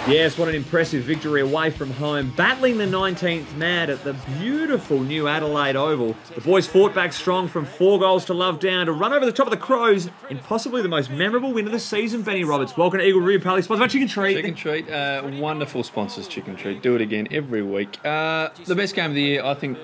Yes, what an impressive victory away from home, battling the 19th man at the beautiful new Adelaide Oval. The boys fought back strong from 4 goals to love down to run over the top of the Crows in possibly the most memorable win of the season, Benny Roberts. Welcome to Eagle Review, proudly sponsored by Chicken Treat. Chicken Treat, wonderful sponsors, Chicken Treat. Do it again every week. The best game of the year, I think,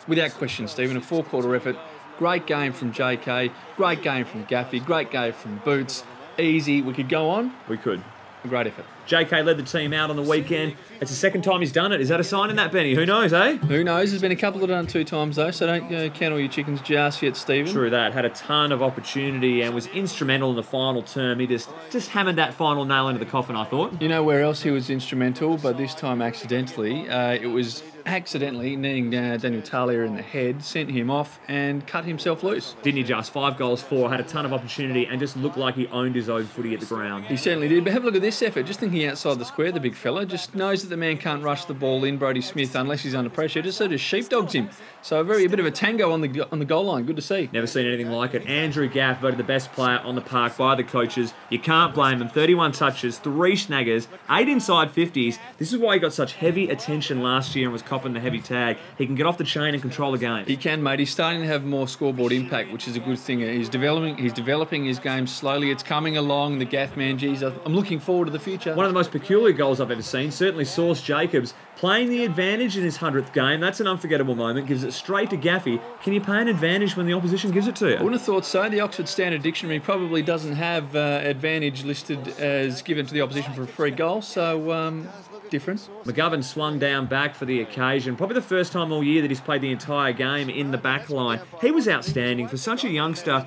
without question, Stephen, a 4-quarter effort. Great game from JK, great game from Gaffy, great game from Boots. Easy, we could go on. We could. A great effort. JK led the team out on the weekend. It's the second time he's done it. Is that a sign in that, Benny? Who knows, eh? Who knows? There's been a couple that have done 2 times, though, so don't count all your chickens just yet, Stephen. True that. Had a ton of opportunity and was instrumental in the final term. He just hammered that final nail into the coffin, I thought. You know where else he was instrumental, but this time accidentally? It was accidentally kneeing Daniel Talia in the head, sent him off and cut himself loose. Didn't he just? 5 goals, 4, had a ton of opportunity and just looked like he owned his own footy at the ground. He certainly did, but have a look at this effort. Just thinking outside the square, the big fella just knows that the man can't rush the ball in, Brodie Smith, unless he's under pressure. Just sort of sheepdogs him. So a bit of a tango on the goal line. Good to see. Never seen anything like it. Andrew Gaff voted the best player on the park by the coaches. You can't blame him. 31 touches, 3 snaggers, 8 inside 50s. This is why he got such heavy attention last year and was copping the heavy tag. He can get off the chain and control the game. He can, mate. He's starting to have more scoreboard impact, which is a good thing. He's developing his game slowly. It's coming along. The Gaff man, geez, I'm looking forward to the future. One of the most peculiar goals I've ever seen. Certainly Sauce Jacobs playing the advantage in his 100th game. That's an unforgettable moment. Gives it straight to Gaffy. Can you pay an advantage when the opposition gives it to you? I wouldn't have thought so. The Oxford Standard Dictionary probably doesn't have advantage listed as given to the opposition for a free goal, so different. McGovern swung down back for the occasion. Probably the first time all year that he's played the entire game in the back line. He was outstanding. For such a youngster,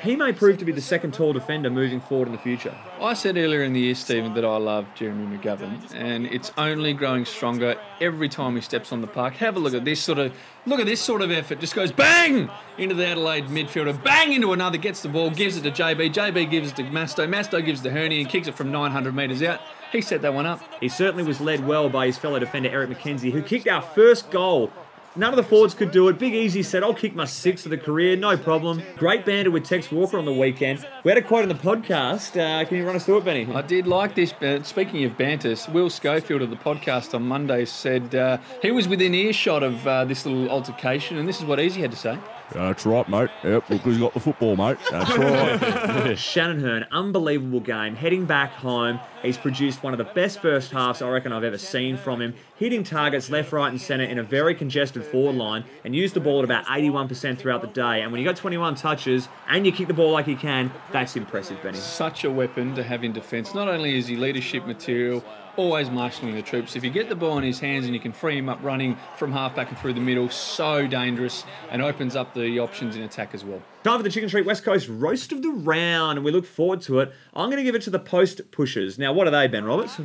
he may prove to be the second tall defender moving forward in the future. I said earlier in the year, Stephen, that I love Jeremy McGovern, and it's only growing stronger every time he steps on the park. Have a look at this sort of effort. Just goes bang into the Adelaide midfielder, bang into another, gets the ball, gives it to JB. JB gives it to Masto. Masto gives it to Hurn and kicks it from 900 metres out. He set that one up. He certainly was led well by his fellow defender Eric McKenzie, who kicked our first goal. None of the forwards could do it. Big Easy said, I'll kick my 6th of the career, no problem. Great banter with Tex Walker on the weekend. We had a quote on the podcast. Can you run us through it, Benny? I did like this. Speaking of banter, Will Schofield of the podcast on Monday said he was within earshot of this little altercation, and this is what Easy had to say. That's right, mate. Yep, look who's got the football, mate. That's right. Shannon Hurn, unbelievable game. Heading back home, he's produced one of the best first halves I reckon I've ever seen from him. Hitting targets left, right and centre in a very congested forward line and used the ball at about 81% throughout the day. And when you got 21 touches and you kick the ball like he can, that's impressive, Benny. Such a weapon to have in defence. Not only is he leadership material, always marshalling the troops. If you get the ball in his hands and you can free him up running from half-back and through the middle, so dangerous and opens up the options in attack as well. Time for the Chicken Street West Coast Roast of the Round, and we look forward to it. I'm going to give it to the post pushers. Now, what are they, Ben Roberts?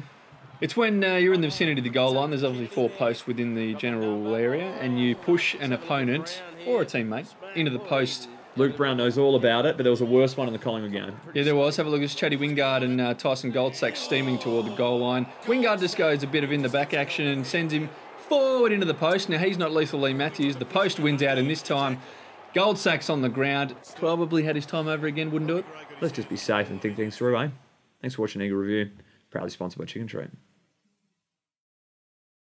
It's when you're in the vicinity of the goal line. There's obviously 4 posts within the general area, and you push an opponent or a teammate into the post. Luke Brown knows all about it, but there was a worse one in the Collingwood game. Yeah, there was. Have a look. It's Chatty Wingard and Tyson Goldsack steaming toward the goal line. Wingard just goes a bit of in-the-back action and sends him forward into the post. Now, he's not Lethal Lee Matthews. The post wins out, and this time Goldsack's on the ground. Probably had his time over again, wouldn't do it. Let's just be safe and think things through, eh? Thanks for watching Eagle Review. Proudly sponsored by Chicken Treat.